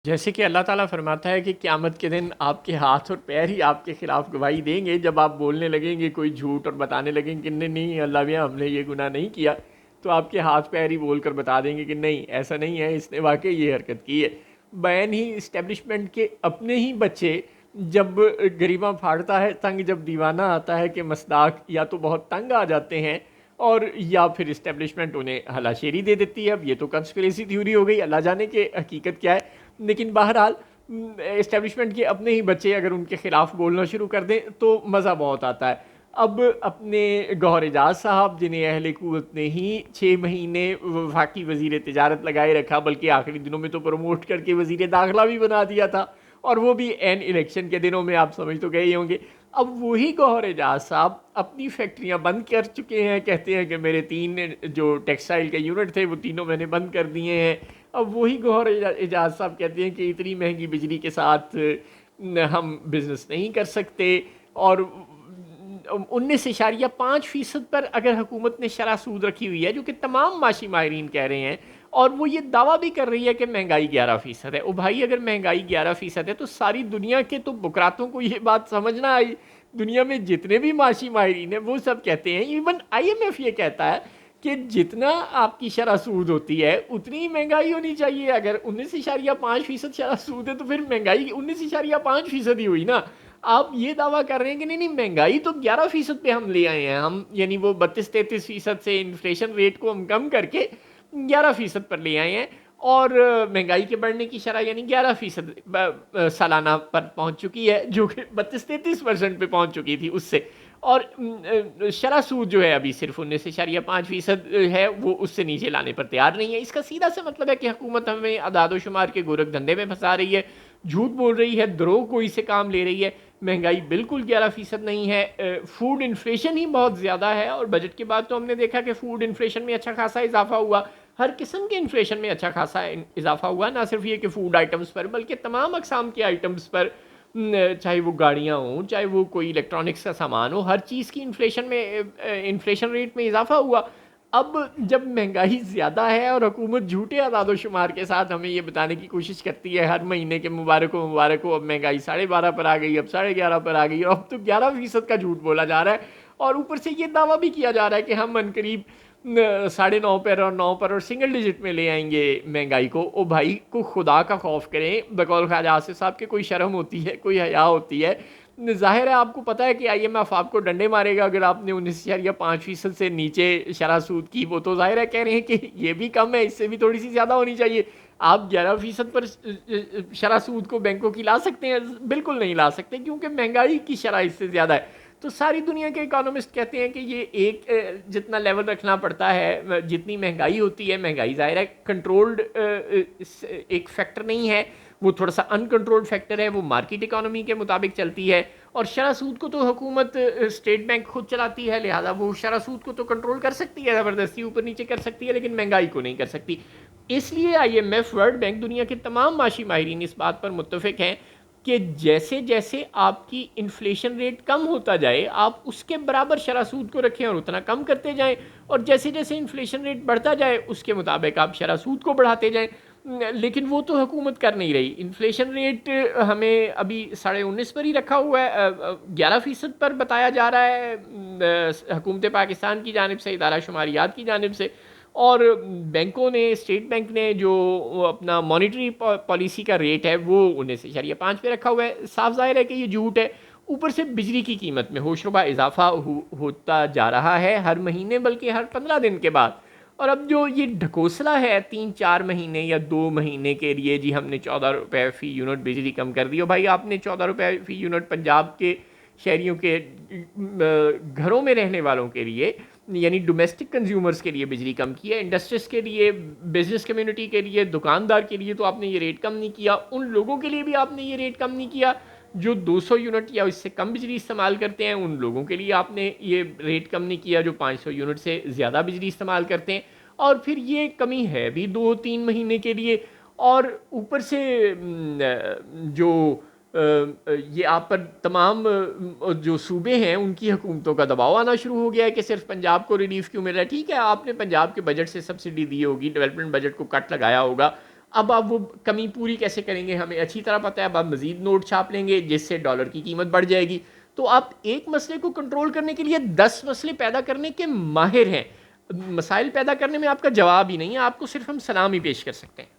جیسے کہ اللہ تعالیٰ فرماتا ہے کہ قیامت کے دن آپ کے ہاتھ اور پیر ہی آپ کے خلاف گواہی دیں گے. جب آپ بولنے لگیں گے کوئی جھوٹ اور بتانے لگیں گے کہ نہیں نہیں اللہ میاں ہم نے یہ گناہ نہیں کیا, تو آپ کے ہاتھ پیر ہی بول کر بتا دیں گے کہ نہیں ایسا نہیں ہے, اس نے واقعی یہ حرکت کی ہے. بین ہی اسٹیبلشمنٹ کے اپنے ہی بچے جب گریباں پھاڑتا ہے تنگ, جب دیوانہ آتا ہے کہ مصداق یا تو بہت تنگ آ جاتے ہیں اور یا پھر اسٹیبلشمنٹ انہیں ہلاشیری دے دیتی ہے. اب یہ تو کنسپریسی تھیوری ہو گئی, اللہ جانے کہ حقیقت کیا ہے. لیکن بہرحال اسٹیبلشمنٹ کے اپنے ہی بچے اگر ان کے خلاف بولنا شروع کر دیں تو مزہ بہت آتا ہے. اب اپنے گوہر اعجاز صاحب جنہیں اہل قوت نے ہی 6 مہینے وفاقی وزیر تجارت لگائے رکھا, بلکہ آخری دنوں میں تو پروموٹ کر کے وزیر داخلہ بھی بنا دیا تھا, اور وہ بھی این الیکشن کے دنوں میں, آپ سمجھ تو گئے ہی ہوں گے. اب وہی گوہر اعجاز صاحب اپنی فیکٹریاں بند کر چکے ہیں, کہتے ہیں کہ میرے 3 جو ٹیکسٹائل کے یونٹ تھے وہ تینوں میں نے بند کر دیے ہیں. اب وہی گوہر اعجاز صاحب کہتے ہیں کہ اتنی مہنگی بجلی کے ساتھ ہم بزنس نہیں کر سکتے, اور 19.5% پر اگر حکومت نے شرح سود رکھی ہوئی ہے, جو کہ تمام معاشی ماہرین کہہ رہے ہیں, اور وہ یہ دعویٰ بھی کر رہی ہے کہ مہنگائی 11% ہے. او بھائی اگر مہنگائی 11% ہے تو ساری دنیا کے تو بکراتوں کو یہ بات سمجھنا آئی. دنیا میں جتنے بھی معاشی ماہرین ہیں وہ سب کہتے ہیں, ایون آئی ایم ایف یہ کہتا ہے کہ جتنا آپ کی شرح سود ہوتی ہے اتنی ہی مہنگائی ہونی چاہیے. اگر 19.5% شرح سود ہے تو پھر مہنگائی 19.5% ہی ہوئی نا. آپ یہ دعویٰ کر رہے ہیں کہ نہیں نہیں مہنگائی تو 11% پہ ہم لے آئے ہیں ہم, یعنی وہ 32-33% سے انفلیشن ریٹ کو ہم کم کر کے 11% پر لے آئے ہیں, اور مہنگائی کے بڑھنے کی شرح یعنی 11% سالانہ پر پہنچ چکی ہے, جو کہ 32-33% پہ پہنچ چکی تھی اس سے. اور شرح سود جو ہے ابھی صرف 19.5% ہے, وہ اس سے نیچے لانے پر تیار نہیں ہے. اس کا سیدھا سے مطلب ہے کہ حکومت ہمیں اعداد و شمار کے گورکھ دھندے میں پھنسا رہی ہے, جھوٹ بول رہی ہے, دروغ گوئی سے کام لے رہی ہے. مہنگائی بالکل 11% نہیں ہے, فوڈ انفلیشن ہی بہت زیادہ ہے, اور بجٹ کے بعد تو ہم نے دیکھا کہ فوڈ انفلیشن میں اچھا خاصا اضافہ ہوا, ہر قسم کے انفلیشن میں اچھا خاصا اضافہ ہوا, نہ صرف یہ کہ فوڈ آئٹمز پر بلکہ تمام اقسام کے آئٹمز پر, چاہے وہ گاڑیاں ہوں چاہے وہ کوئی الیکٹرانکس کا سامان ہو, ہر چیز کی انفلیشن ریٹ میں اضافہ ہوا. اب جب مہنگائی زیادہ ہے اور حکومت جھوٹے اعداد و شمار کے ساتھ ہمیں یہ بتانے کی کوشش کرتی ہے ہر مہینے کے مبارک ہو اب مہنگائی 12.5 پر آ گئی, اب 11.5 پر آ گئی, اور اب تو 11% کا جھوٹ بولا جا رہا ہے, اور اوپر سے یہ دعویٰ بھی کیا جا رہا ہے کہ ہم عنقریب 9.5 پر اور 9 پر اور سنگل ڈیجٹ میں لے آئیں گے مہنگائی کو. او بھائی کو خدا کا خوف کریں, بقول خواجہ آصف صاحب کے کوئی شرم ہوتی ہے, کوئی حیا ہوتی ہے. ظاہر ہے آپ کو پتا ہے کہ آئی ایم ایف آپ کو ڈنڈے مارے گا اگر آپ نے 19.5% سے نیچے شرح سود کی. وہ تو ظاہر ہے کہہ رہے ہیں کہ یہ بھی کم ہے, اس سے بھی تھوڑی سی زیادہ ہونی چاہیے. آپ 11% پر شرح سود کو بینکوں کی لا سکتے ہیں؟ بالکل نہیں لا سکتے, کیونکہ مہنگائی کی شرح اس سے زیادہ ہے. تو ساری دنیا کے اکانومسٹ کہتے ہیں کہ یہ ایک جتنا لیول رکھنا پڑتا ہے, جتنی مہنگائی ہوتی ہے, مہنگائی ظاہر ہے کنٹرولڈ ایک فیکٹر نہیں ہے, وہ تھوڑا سا ان کنٹرولڈ فیکٹر ہے, وہ مارکیٹ اکانومی کے مطابق چلتی ہے. اور شرح سود کو تو حکومت اسٹیٹ بینک خود چلاتی ہے, لہٰذا وہ شرح سود کو تو کنٹرول کر سکتی ہے, زبردستی اوپر نیچے کر سکتی ہے, لیکن مہنگائی کو نہیں کر سکتی. اس لیے I M F, world bank, دنیا کے تمام معاشی ماہرین اس بات پر متفق ہیں کہ جیسے جیسے آپ کی انفلیشن ریٹ کم ہوتا جائے آپ اس کے برابر شرح سود کو رکھیں اور اتنا کم کرتے جائیں, اور جیسے جیسے انفلیشن ریٹ بڑھتا جائے اس کے مطابق آپ شرح سود کو بڑھاتے جائیں. لیکن وہ تو حکومت کر نہیں رہی. انفلیشن ریٹ ہمیں ابھی 19.5 پر ہی رکھا ہوا ہے, 11% پر بتایا جا رہا ہے حکومت پاکستان کی جانب سے, ادارہ شماریات کی جانب سے, اور بینکوں نے, اسٹیٹ بینک نے جو اپنا مانیٹری پالیسی کا ریٹ ہے وہ 19.5 پہ رکھا ہوا ہے. صاف ظاہر ہے کہ یہ جھوٹ ہے. اوپر سے بجلی کی قیمت میں ہوشربا اضافہ ہوتا جا رہا ہے ہر مہینے, بلکہ ہر 15 دن کے بعد. اور اب جو یہ ڈھکوسلا ہے 3-4 مہینے یا 2 مہینے کے لیے, جی ہم نے 14 روپے فی یونٹ بجلی کم کر دی, اور بھائی آپ نے 14 روپے فی یونٹ پنجاب کے شہریوں کے گھروں میں رہنے والوں کے لیے, یعنی ڈومیسٹک کنزیومرز کے لیے بجلی کم کی ہے, انڈسٹریز کے لیے, بزنس کمیونٹی کے لیے, دکاندار کے لیے تو آپ نے یہ ریٹ کم نہیں کیا. ان لوگوں کے لیے بھی آپ نے یہ ریٹ کم نہیں کیا جو 200 یونٹ یا اس سے کم بجلی استعمال کرتے ہیں, ان لوگوں کے لیے آپ نے یہ ریٹ کم نہیں کیا جو 500 یونٹ سے زیادہ بجلی استعمال کرتے ہیں. اور پھر یہ کمی ہے بھی 2-3 مہینے کے لیے, اور اوپر سے جو یہ آپ پر تمام جو صوبے ہیں ان کی حکومتوں کا دباؤ آنا شروع ہو گیا ہے کہ صرف پنجاب کو ریلیف کیوں مل رہا ہے. ٹھیک ہے آپ نے پنجاب کے بجٹ سے سبسڈی دی ہوگی, ڈیولپمنٹ بجٹ کو کٹ لگایا ہوگا, اب آپ وہ کمی پوری کیسے کریں گے ہمیں اچھی طرح پتہ ہے. اب آپ مزید نوٹ چھاپ لیں گے جس سے ڈالر کی قیمت بڑھ جائے گی. تو آپ ایک مسئلے کو کنٹرول کرنے کے لیے 10 مسئلے پیدا کرنے کے ماہر ہیں. مسائل پیدا کرنے میں آپ کا جواب ہی نہیں ہے, آپ کو صرف ہم سلام ہی پیش کر سکتے ہیں.